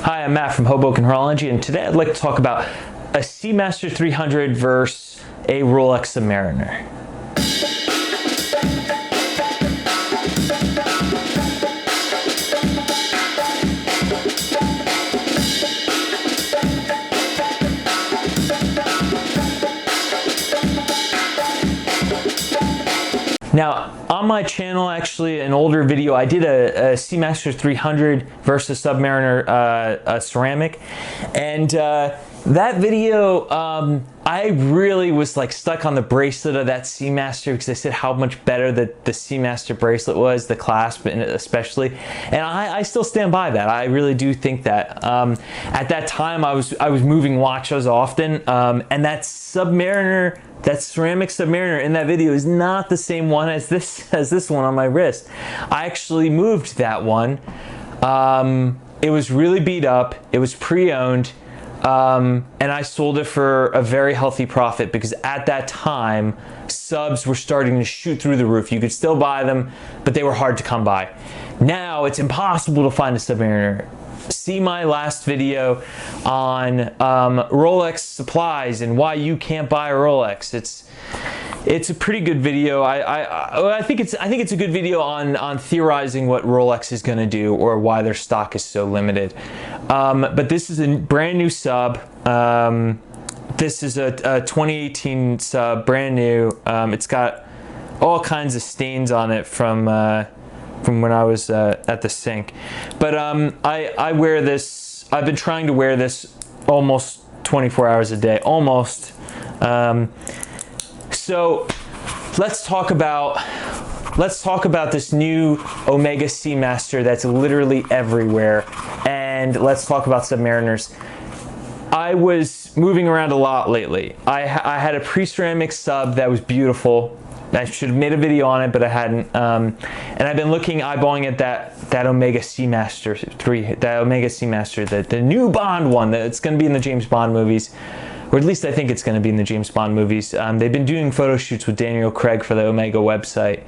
Hi, I'm Matt from Hoboken Horology, and today I'd like to talk about a Seamaster 300 versus a Rolex Submariner. Now, on my channel, actually, an older video, I did a Seamaster 300 versus Submariner ceramic, and that video, I really was like stuck on the bracelet of that Seamaster because I said how much better the Seamaster bracelet was, the clasp especially, and I still stand by that. I really do think that. At that time, I was moving watches often, and that Submariner, that ceramic Submariner in that video is not the same one as this one on my wrist. I actually moved that one. It was really beat up. It was pre-owned, and I sold it for a very healthy profit because at that time, subs were starting to shoot through the roof. You could still buy them, but they were hard to come by. Now it's impossible to find a Submariner. See my last video on Rolex supplies and why you can't buy a Rolex. It's a pretty good video. I think it's a good video on theorizing what Rolex is going to do or why their stock is so limited. But this is a brand new sub. This is a 2018 sub, brand new. It's got all kinds of stains on it from when I was at the sink. But I wear this, I've been trying to wear this almost 24 hours a day, almost. So let's talk about this new Omega Seamaster that's literally everywhere, and let's talk about Submariners. I was moving around a lot lately. I had a pre-ceramic sub that was beautiful. I should have made a video on it, but I hadn't. And I've been eyeballing at that Omega Seamaster 3, that Omega Seamaster, the new Bond one that's going to be in the James Bond movies, or at least I think it's going to be in the James Bond movies. They've been doing photo shoots with Daniel Craig for the Omega website.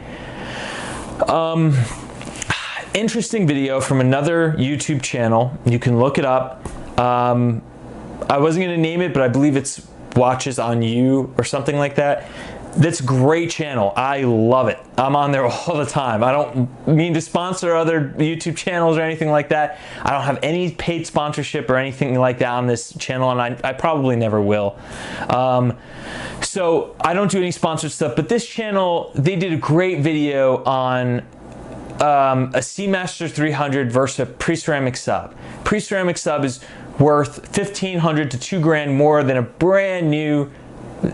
Interesting video from another YouTube channel. You can look it up. I wasn't going to name it, but I believe it's Watches on You or something like that. That's a great channel. I love it. I'm on there all the time. I don't mean to sponsor other YouTube channels or anything like that. I don't have any paid sponsorship or anything like that on this channel, and I probably never will. So I don't do any sponsored stuff, but this channel, they did a great video on a Seamaster 300 versus a pre-ceramic sub. Pre-ceramic sub is worth $1,500 to $2,000 more than a brand new,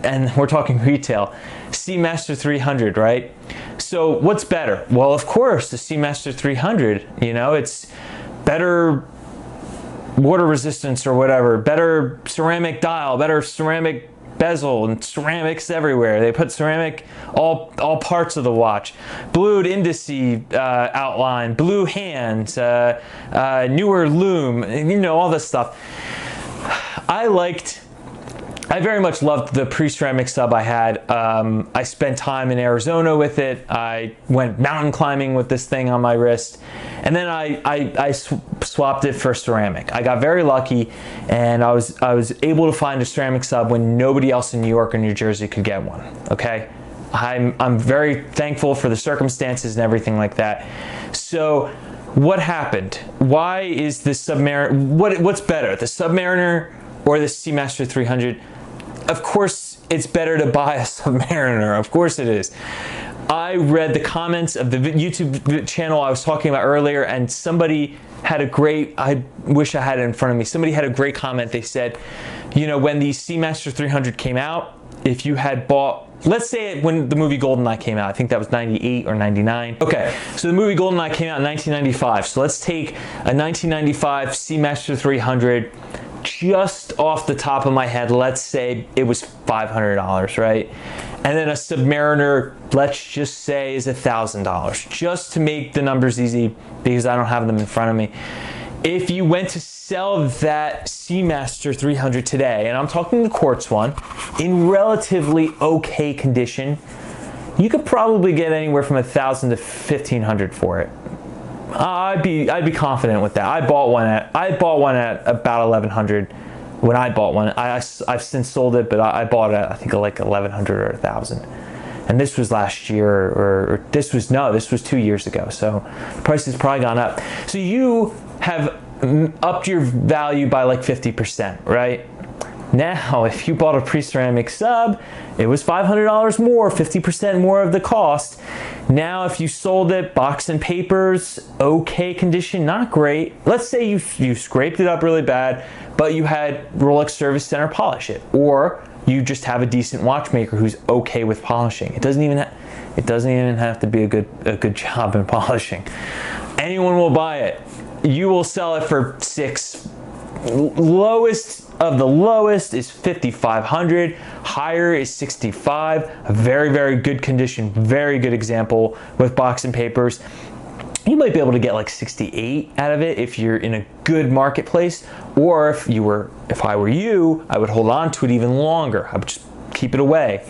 and we're talking retail, Seamaster 300, right? So what's better? Well, of course, the Seamaster 300, you know, it's better water resistance or whatever, better ceramic dial, better ceramic bezel, and ceramics everywhere. They put ceramic all parts of the watch. Blued indice outline, blue hands, newer lume, you know, all this stuff. I very much loved the pre-ceramic sub I had. I spent time in Arizona with it. I went mountain climbing with this thing on my wrist. And then I swapped it for ceramic. I got very lucky, and I was able to find a ceramic sub when nobody else in New York or New Jersey could get one, okay? I'm very thankful for the circumstances and everything like that. So what happened? Why is the Submariner, what's better, the Submariner or the Seamaster 300? Of course, it's better to buy a Submariner. Of course it is. I read the comments of the YouTube channel I was talking about earlier, and somebody had a great, I wish I had it in front of me, somebody had a great comment. They said, you know, when the Seamaster 300 came out, if you had bought, let's say when the movie GoldenEye came out, I think that was 98 or 99. Okay, so the movie GoldenEye came out in 1995. So let's take a 1995 Seamaster 300. Just off the top of my head, let's say it was $500, right? And then a Submariner, let's just say, is $1,000, just to make the numbers easy because I don't have them in front of me. If you went to sell that Seamaster 300 today, and I'm talking the quartz one, in relatively okay condition, you could probably get anywhere from $1,000 to $1,500 for it. I'd be confident with that. I bought one at about 1100 when I bought one. I've since sold it, but I bought it at, I think, like 1100 or 1000. And this was last year, or this was 2 years ago. So the price has probably gone up. So you have upped your value by like 50%, right? Now, if you bought a pre-ceramic sub, it was $500 more, 50% more of the cost. Now, if you sold it, box and papers, okay condition, not great. Let's say you scraped it up really bad, but you had Rolex Service Center polish it, or you just have a decent watchmaker who's okay with polishing. It doesn't even have to be a good job in polishing. Anyone will buy it. You will sell it for $6. Lowest of the lowest is $5,500. Higher is $65. A very, very good condition, very good example with box and papers. You might be able to get like 68 out of it if you're in a good marketplace, or if I were you, I would hold on to it even longer. I would just keep it away.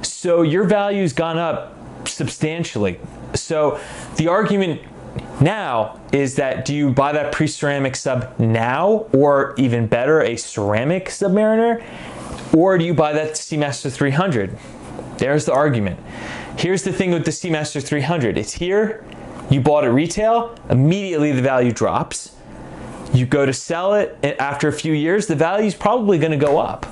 So your value's gone up substantially. So the argument now is that, do you buy that pre-ceramic sub now, or even better, a ceramic Submariner, or do you buy that Seamaster 300? There's the argument. Here's the thing with the Seamaster 300. It's here, you bought it retail, immediately the value drops. You go to sell it after a few years, the value is probably going to go up.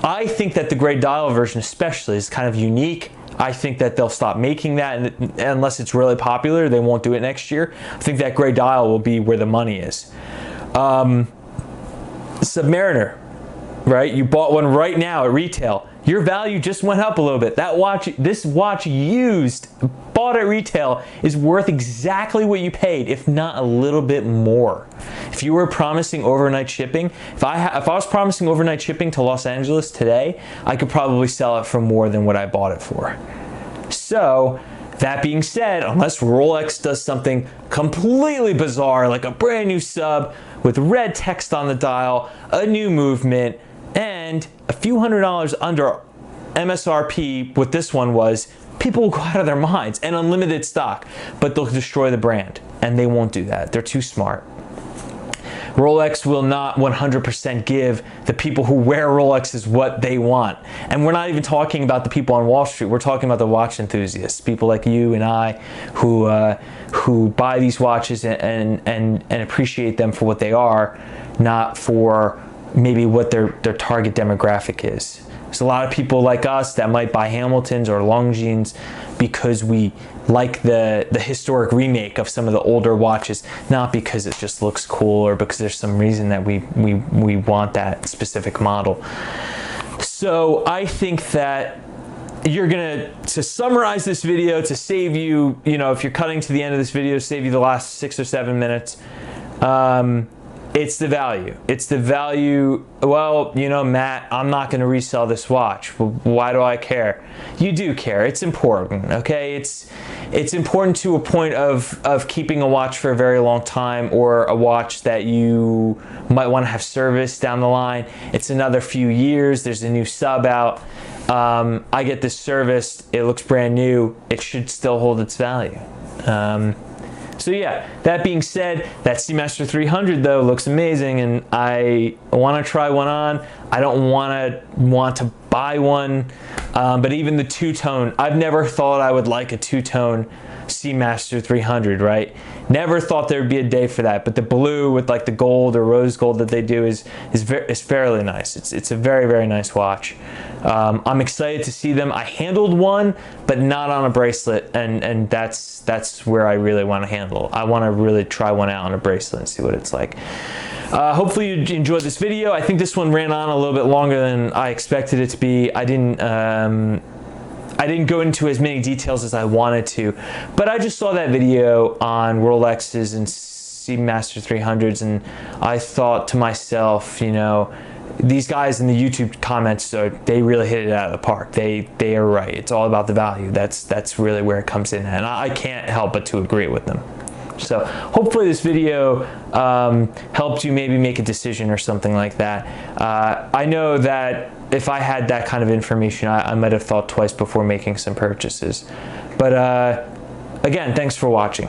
I think that the gray dial version especially is kind of unique. I think that they'll stop making that, and unless it's really popular, they won't do it next year. I think that gray dial will be where the money is. Submariner, right? You bought one right now at retail. Your value just went up a little bit. This watch used, bought at retail, is worth exactly what you paid, if not a little bit more. If you were promising overnight shipping, if I was promising overnight shipping to Los Angeles today, I could probably sell it for more than what I bought it for. So, that being said, unless Rolex does something completely bizarre, like a brand new sub with red text on the dial, a new movement, and a few $100s under MSRP, what this one was, people will go out of their minds, and unlimited stock, but they'll destroy the brand, and they won't do that. They're too smart. Rolex will not 100% give the people who wear Rolexes what they want. And we're not even talking about the people on Wall Street. We're talking about the watch enthusiasts, people like you and I who buy these watches and appreciate them for what they are, not for maybe what their target demographic is. There's a lot of people like us that might buy Hamiltons or Longines because we like the historic remake of some of the older watches, not because it just looks cool or because there's some reason that we want that specific model. So I think that you're to summarize this video, to save you, if you're cutting to the end of this video, save you the last 6 or 7 minutes, it's the value. It's the value. Well, Matt, I'm not going to resell this watch. Well, why do I care? You do care. It's important, okay? It's important to a point of keeping a watch for a very long time, or a watch that you might want to have service down the line. It's another few years. There's a new sub out. I get this serviced. It looks brand new. It should still hold its value. So yeah, that being said, that Seamaster 300 though looks amazing, and I want to try one on. I don't want to buy one, but even the two-tone, I've never thought I would like a two-tone Seamaster 300, right? Never thought there'd be a day for that, but the blue with like the gold or rose gold that they do is fairly nice. It's a very, very nice watch. I'm excited to see them. I handled one, but not on a bracelet, and that's where I really want to handle. I want to really try one out on a bracelet and see what it's like. Hopefully you enjoyed this video. I think this one ran on a little bit longer than I expected it to be. I didn't go into as many details as I wanted to, but I just saw that video on Rolexes and Seamaster 300s, and I thought to myself, these guys in the YouTube comments, they really hit it out of the park. They are right. It's all about the value. That's really where it comes in, and I can't help but to agree with them. So hopefully this video helped you maybe make a decision or something like that. I know that if I had that kind of information, I might have thought twice before making some purchases. But again, thanks for watching.